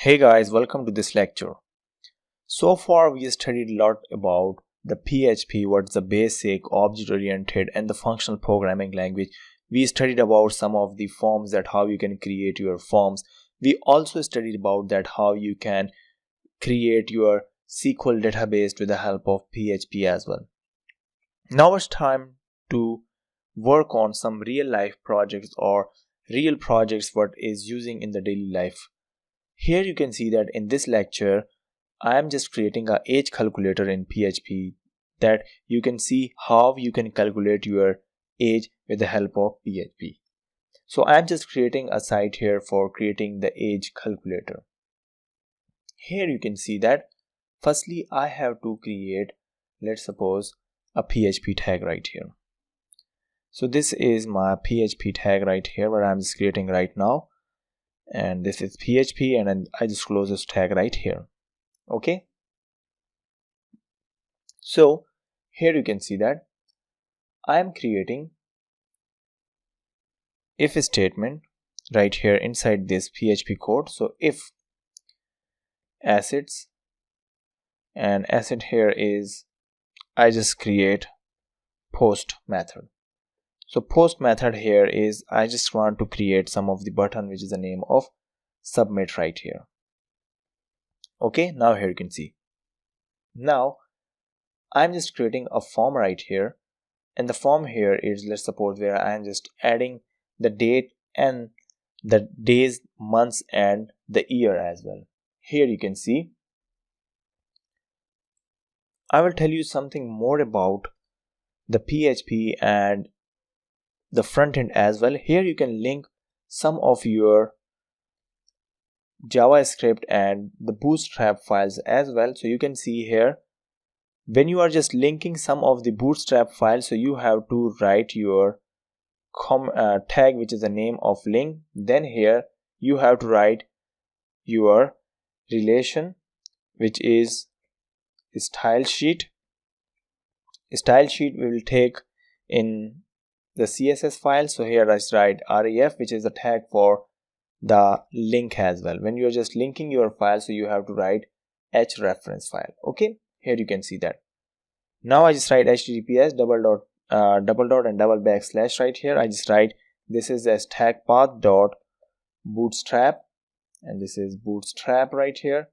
Hey guys, welcome to this lecture. So far we studied a lot about the PHP, what's the basic, object-oriented and the functional programming language. We studied about some of the forms, that how you can create your forms. We also studied about that how you can create your SQL database with the help of PHP as well. Now it's time to work on some real life projects or real projects what is using in the daily life. Here you can see that in this lecture I am just creating a age calculator in PHP, that you can see how you can calculate your age with the help of PHP. So I am just creating a site here for creating the age calculator. Here you can see that firstly I have to create, let's suppose, a PHP tag right here. So this is my PHP tag right here where I'm just creating right now, and this is PHP, and then I just close this tag right here. Okay, so here you can see that I am creating if statement right here inside this PHP code. So if assets, and asset here is, I just create post method. So post method here is, I just want to create some of the button which is the name of submit right here. Okay, now here you can see. Now I'm just creating a form right here, and the form here is, let's suppose, where I am just adding the date and the days, months and the year as well. Here you can see I will tell you something more about the PHP and the front end as well. Here you can link some of your JavaScript and the Bootstrap files as well. So you can see here, when you are just linking some of the Bootstrap files, so you have to write your tag which is the name of link. Then here you have to write your relation which is style sheet. Style sheet we will take in the CSS file. So here I write ref, which is the tag for the link as well. When you are just linking your file, so you have to write hrefs file. Okay, here you can see that. Now I just write https double dot and double backslash right here. I just write this is a stack path dot bootstrap, and this is bootstrap right here,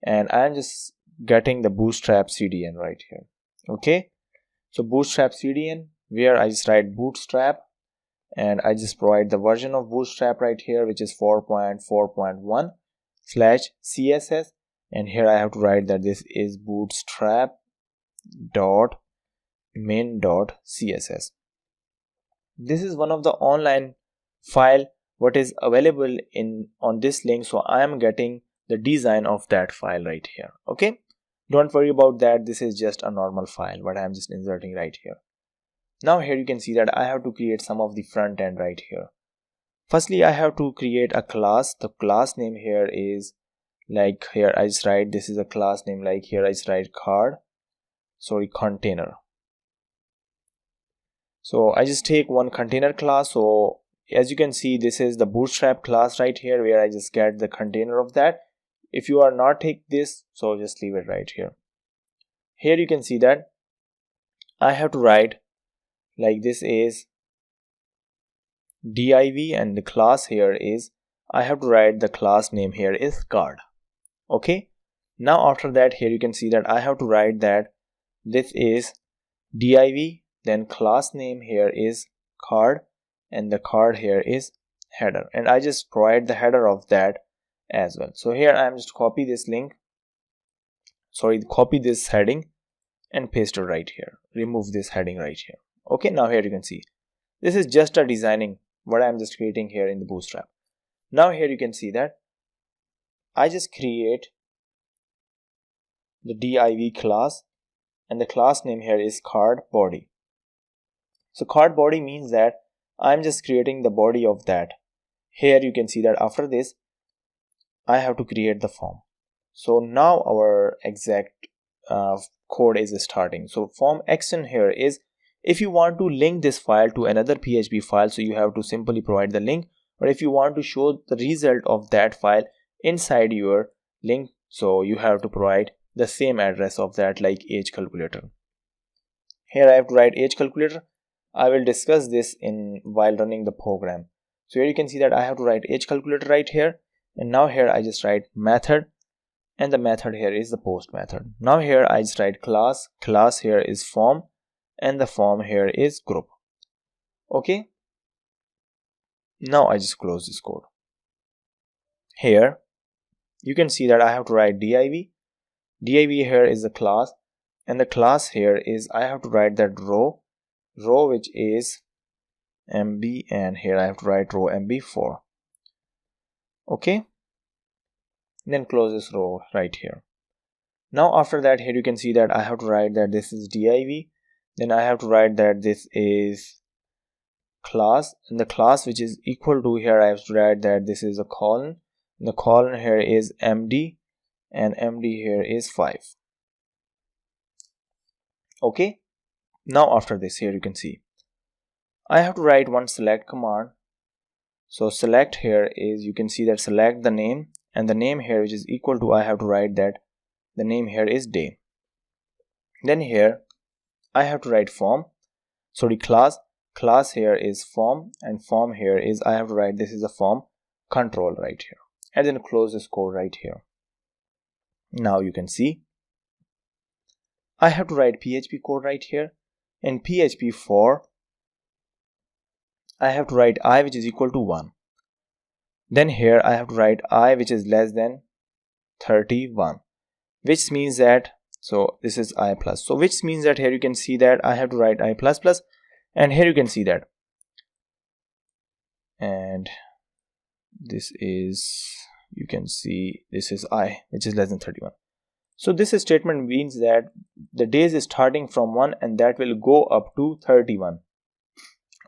and I am just getting the bootstrap CDN right here. Okay, so bootstrap CDN, where I just write bootstrap, and I just provide the version of bootstrap right here, which is 4.4.1 /CSS, and here I have to write that this is bootstrap dot main dot CSS. This is one of the online file what is available on this link, so I am getting the design of that file right here. Okay, don't worry about that, this is just a normal file but I am just inserting right here. Now here you can see that I have to create some of the front end right here. Firstly I have to create a class. The class name here is, like here I just write, this is a class name, like here I just write container. So I just take one container class. So as you can see, this is the bootstrap class right here, where I just get the container of that. If you are not take this, so just leave it right here. Here you can see that I have to write, like this is div, and the class here is, I have to write the class name here is card. Okay, now after that here you can see that I have to write that this is div, then class name here is card, and the card here is header, and I just provide the header of that as well. So here I am just copy this heading and paste it right here, remove this heading right here. Okay, now here you can see this is just a designing what I am just creating here in the bootstrap. Now here you can see that I just create the div class, and the class name here is card body. So card body means that I'm just creating the body of that. Here you can see that after this I have to create the form. So now our exact code is starting. So form action here is, if you want to link this file to another PHP file, so you have to simply provide the link, or if you want to show the result of that file inside your link, so you have to provide the same address of that, like age calculator. Here I have to write age calculator. I will discuss this in while running the program. So here you can see that I have to write age calculator right here, and now here I just write method, and the method here is the post method. Now here I just write class here is form, and the form here is group. Okay, now I just close this code. Here you can see that I have to write div here is the class, and the class here is I have to write that row which is MB, and here I have to write row MB4. Okay, then close this row right here. Now after that, here you can see that I have to write that this is div, then I have to write that this is class, and the class which is equal to, here I have to write that this is a colon, and the colon here is MD, and MD here is 5. Okay, now after this, here you can see I have to write one select command. So select here is, you can see that select the name, and the name here which is equal to, I have to write that the name here is day. Then here I have to write form, sorry, class here is form, and form here is, I have to write this is a form control right here, and then close this code right here. Now you can see I have to write PHP code right here. In PHP 4 I have to write I which is equal to 1. Then here I have to write I which is less than 31, which means that, so this is I plus, so which means that here you can see that I have to write I plus plus, and here you can see that, and this is, you can see this is I which is less than 31. So this statement means that the days is starting from 1 and that will go up to 31.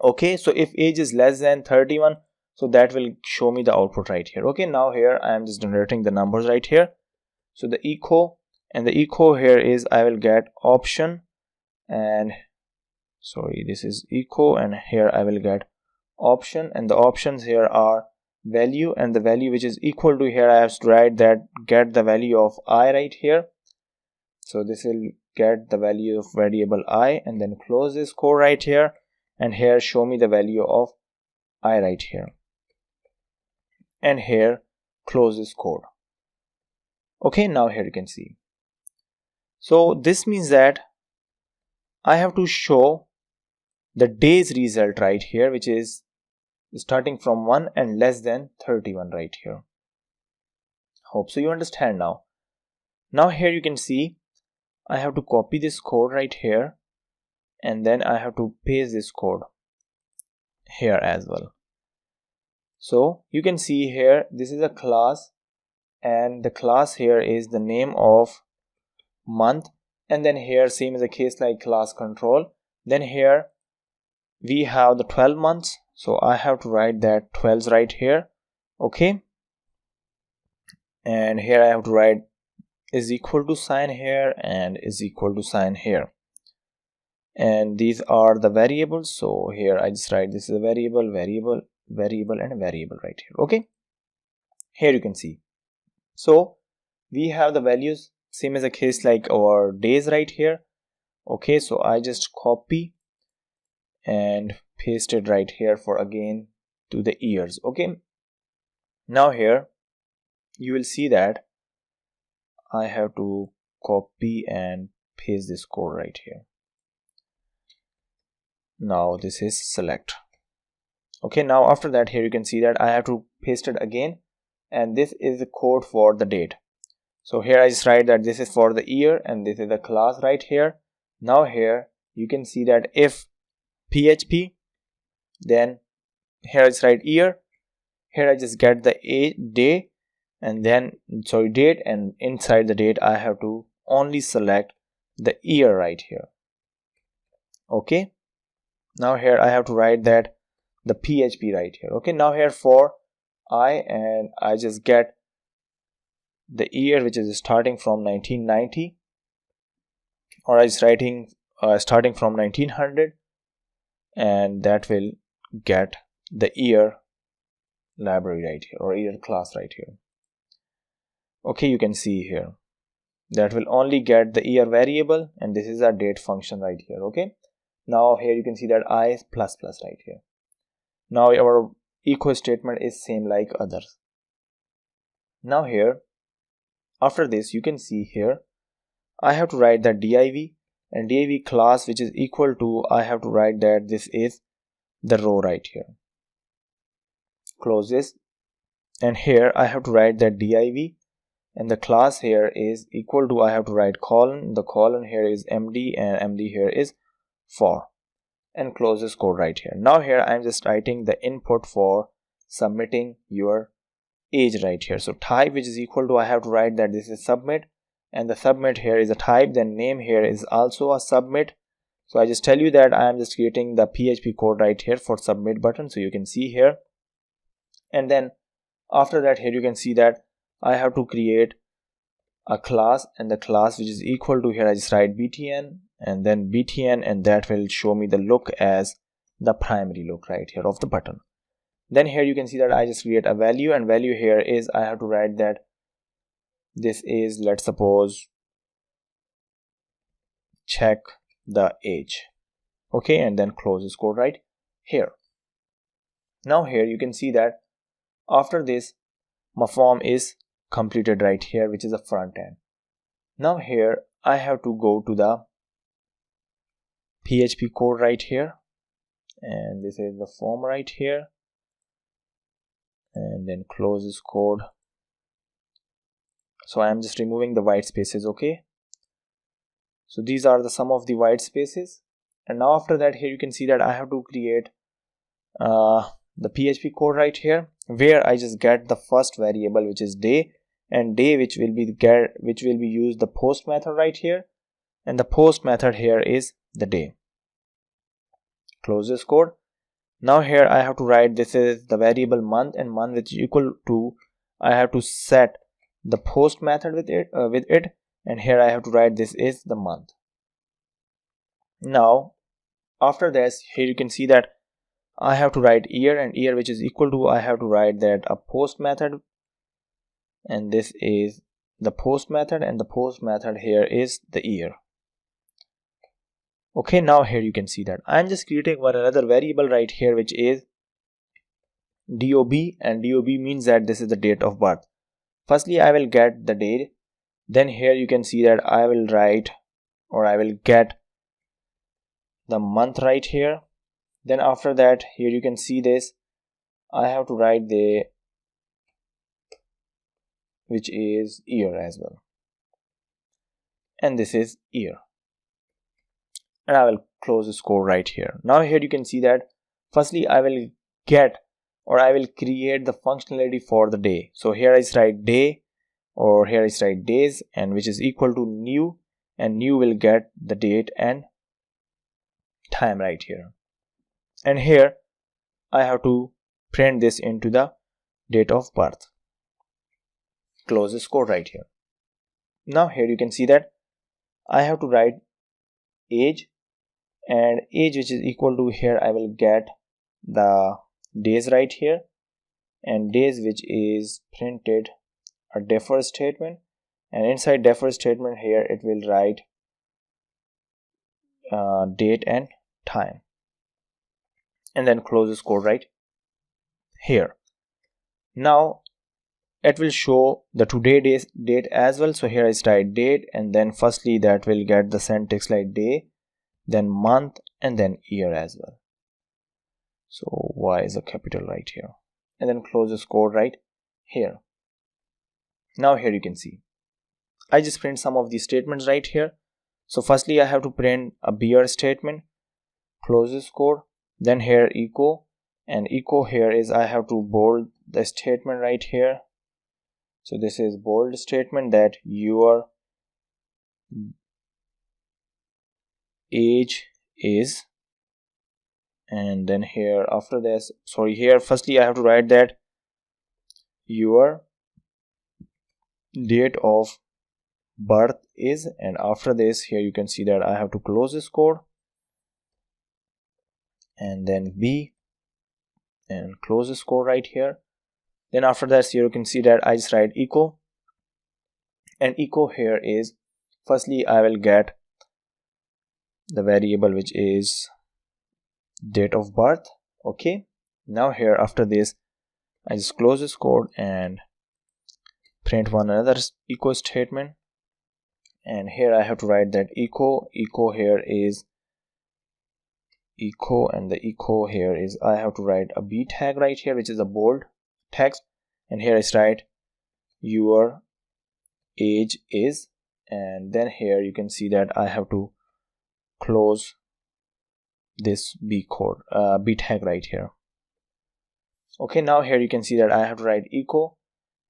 Okay, so if age is less than 31, so that will show me the output right here. Okay, now here I am just generating the numbers right here. So the echo, and the echo here is I will get option, and sorry, this is echo, and here I will get option, and the options here are value, and the value which is equal to, here I have to write that get the value of I right here. So this will get the value of variable I, and then close this code right here, and here show me the value of I right here, and here close this code. Okay, now here you can see, so this means that I have to show the day's result right here, which is starting from 1 and less than 31 right here. Hope so you understand now. Now here you can see I have to copy this code right here, and then I have to paste this code here as well. So you can see here this is a class, and the class here is the name of month, and then here same as a case like class control. Then here we have the 12 months, so I have to write that 12s right here. Okay, and here I have to write is equal to sign here and is equal to sign here, and these are the variables. So here I just write this is a variable and a variable right here. Okay, here you can see, so we have the values same as a case like our days right here. Okay, so I just copy and paste it right here for again to the years. Okay, now here you will see that I have to copy and paste this code right here. Now this is select. Okay, now after that here you can see that I have to paste it again, and this is the code for the date. So here I just write that this is for the year, and this is the class right here. Now here you can see that if PHP, then here I just write year, here I just get the day, and then sorry date, and inside the date I have to only select the year right here. Okay, now here I have to write that the PHP right here. Okay, now here for I, and I just get the year which is starting from 1990, or I just writing starting from 1900, and that will get the year library right here, or year class right here. Okay, you can see here that will only get the year variable, and this is a date function right here. Okay, now here you can see that I is plus plus right here. Now our echo statement is same like others. Now here after this you can see here I have to write that div, and div class which is equal to, I have to write that this is the row right here. Close this, and here I have to write that div, and the class here is equal to, I have to write colon, the colon here is md, and md here is for, and close this code right here. Now here I am just writing the input for submitting your age right here. So type which is equal to, I have to write that this is submit, and the submit here is a type, then name here is also a submit. So I just tell you that I am just creating the PHP code right here for submit button, so you can see here. And then after that here you can see that I have to create a class, and the class which is equal to, here I just write btn and then btn, and that will show me the look as the primary look right here of the button. Then here you can see that I just create a value, and value here is, I have to write that this is, let's suppose, check the age. Okay, and then close this code right here. Now here you can see that after this my form is completed right here, which is a front end. Now here I have to go to the PHP code right here, and this is the form right here, and then close this code. So I am just removing the white spaces. Okay, so these are the sum of the white spaces. And now after that here you can see that I have to create the PHP code right here, where I just get the first variable which is day, and day which will be used the post method right here, and the post method here is the day. Close this code. Now here I have to write, this is the variable month, and month which is equal to, I have to set the post method with it, and here I have to write this is the month. Now after this here you can see that I have to write year, and year which is equal to, I have to write that a post method, and this is the post method, and the post method here is the year. Okay, now here you can see that I am just creating one another variable right here which is dob, and dob means that this is the date of birth. Firstly I will get the date, then here you can see that I will write, or I will get the month right here. Then after that here you can see this, I have to write the which is year as well, and this is year, and I will close this code right here. Now here you can see that firstly I will get, or I will create the functionality for the day. So here I write day, or here I write days, and which is equal to new, and new will get the date and time right here. And here I have to print this into the date of birth. Close this code right here. Now here you can see that I have to write age, and age which is equal to, here I will get the days right here, and days which is printed a defer statement, and inside defer statement here it will write date and time, and then close this code right here. Now it will show the today date as well. So here I write date, and then firstly that will get the syntax like day, then month, and then year as well. So y is a capital right here, and then close this code right here. Now here you can see I just print some of these statements right here. So firstly I have to print a beer statement. Close this code. Then here echo, and echo here is, I have to bold the statement right here. So this is bold statement that your age is, and then here after this, here firstly I have to write that your date of birth is, and after this here you can see that I have to close this code, and then b, and close this code right here. Then after that here you can see that I just write echo, And echo here is, firstly I will get the variable which is date of birth. Okay, now here after this I just close this code and print one another echo statement. And here I have to write that echo here is echo, and the echo here is, I have to write a b tag right here, which is a bold text. And here I write your age is, and then here you can see that I have to close this b tag right here. Okay, now here you can see that I have to write echo,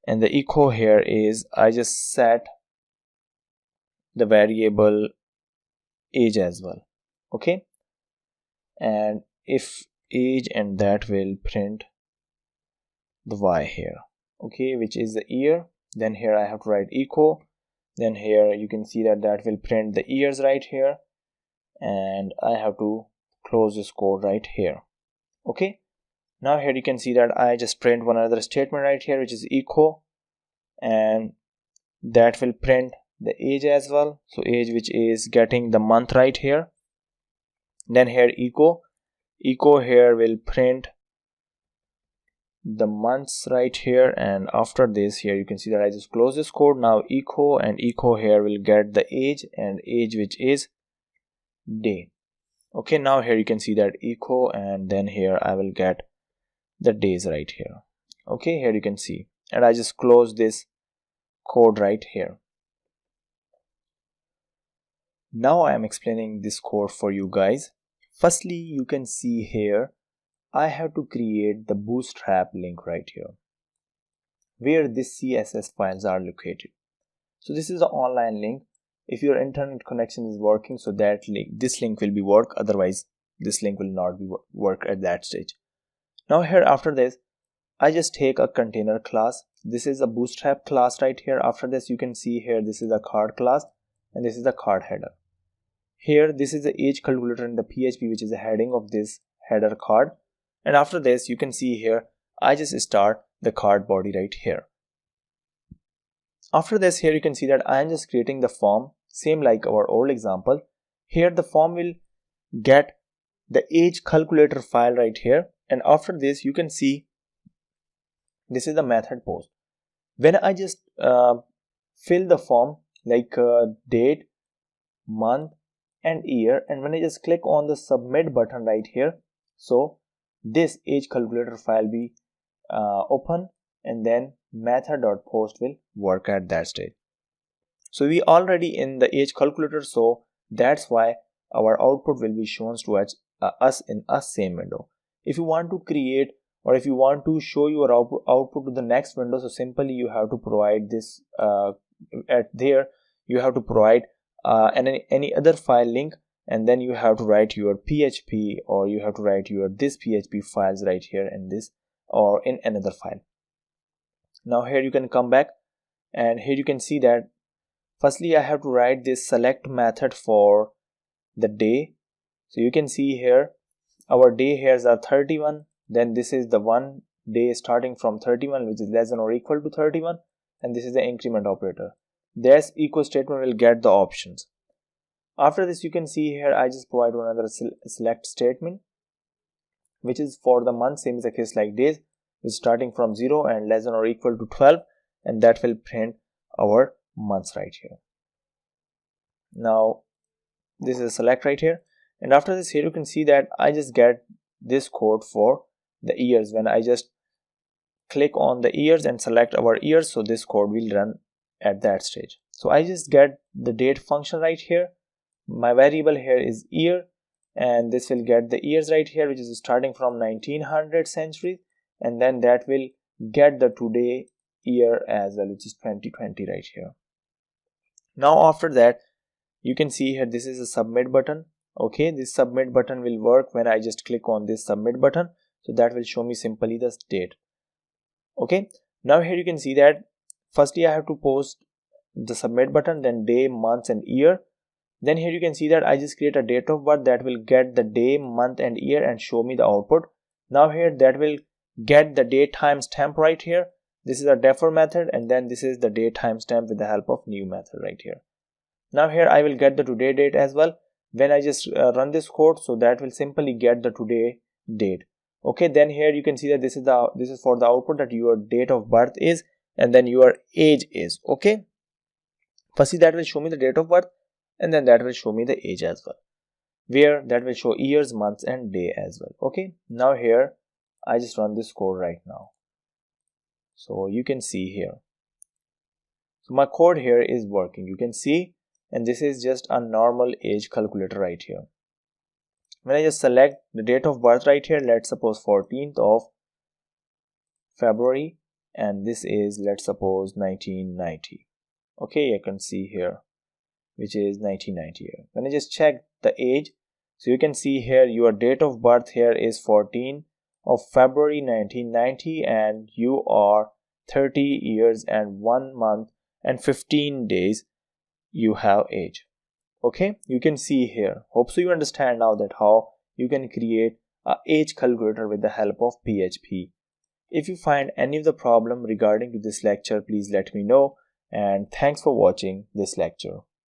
and the echo here is, I just set the variable age as well. Okay, and if age, and that will print the y here, okay, which is the year. Then here I have to write echo, then here you can see that that will print the years right here, and I have to close this code right here. Okay, now here you can see that I just print one other statement right here, which is echo, and that will print the age as well. So age, which is getting the month right here. Then here echo here will print the months right here, and after this here you can see that I just close this code. Now echo, and echo here will get the age, and age which is day. Okay, now here you can see that echo, and then here I will get the days right here. Okay, here you can see, and I just close this code right here. Now I am explaining this code for you guys. Firstly, you can see here I have to create the bootstrap link right here where this CSS files are located. So this is an online link. If your internet connection is working, so that link, this link will be work, otherwise this link will not be work at that stage. Now here after this I just take a container class. This is a bootstrap class right here. After this you can see here this is a card class, and this is the card header. Here this is the age calculator in the PHP, which is the heading of this header card. And after this you can see here I just start the card body right here. After this here you can see that I am just creating the form, same like our old example. Here the form will get the age calculator file right here, and after this you can see this is the method post. When I just fill the form like date, month and year, and when I just click on the submit button right here, so this age calculator file be open, and then method.post will work at that stage. So we already in the age calculator, so that's why our output will be shown to us in a same window. If you want to create, or if you want to show your output to the next window, so simply you have to provide this you have to provide any other file link, and then you have to write your PHP, or you have to write your this PHP files right here in this or in another file. Now here you can come back, and here you can see that firstly I have to write this select method for the day. So you can see here our day hairs are 31, then this is the one day starting from 31 which is less than or equal to 31, and this is the increment operator. This echo statement will get the options. After this you can see here I just provide another select statement which is for the month, same as the case like days, which is starting from 0 and less than or equal to 12, and that will print our months right here. Now this is a select right here, and after this here you can see that I just get this code for the years. When I just click on the years and select our years, so this code will run at that stage. So I just get the date function right here. My variable here is year, and this will get the years right here, which is starting from 1900 century, and then that will get the today year as well, which is 2020 right here. Now after that you can see here this is a submit button. Okay, this submit button will work when I just click on this submit button, so that will show me simply the date. Okay, now here you can see that firstly I have to post the submit button, then day, months and year. Then here you can see that I just create a date of birth that will get the day, month and year and show me the output. Now here that will get the date timestamp right here. This is a defer method, and then this is the date timestamp with the help of new method right here. Now here I will get the today date as well. When I just run this code, so that will simply get the today date. Okay, then here you can see that this is for the output that your date of birth is and then your age is. Okay, firstly that will show me the date of birth, and then that will show me the age as well, where that will show years, months and day as well. Okay, now here I just run this code right now, so you can see here, so my code here is working, you can see, and this is just a normal age calculator right here. When I just select the date of birth right here, let's suppose 14th of February, and this is, let's suppose, 1990. Okay, you can see here which is 1990 here. When I just check the age, so you can see here your date of birth here is 14 of February 1990, and you are 30 years and 1 month and 15 days you have age. Okay, you can see here. Hope so you understand now that how you can create a age calculator with the help of PHP. If you find any of the problem regarding to this lecture, please let me know, and thanks for watching this lecture.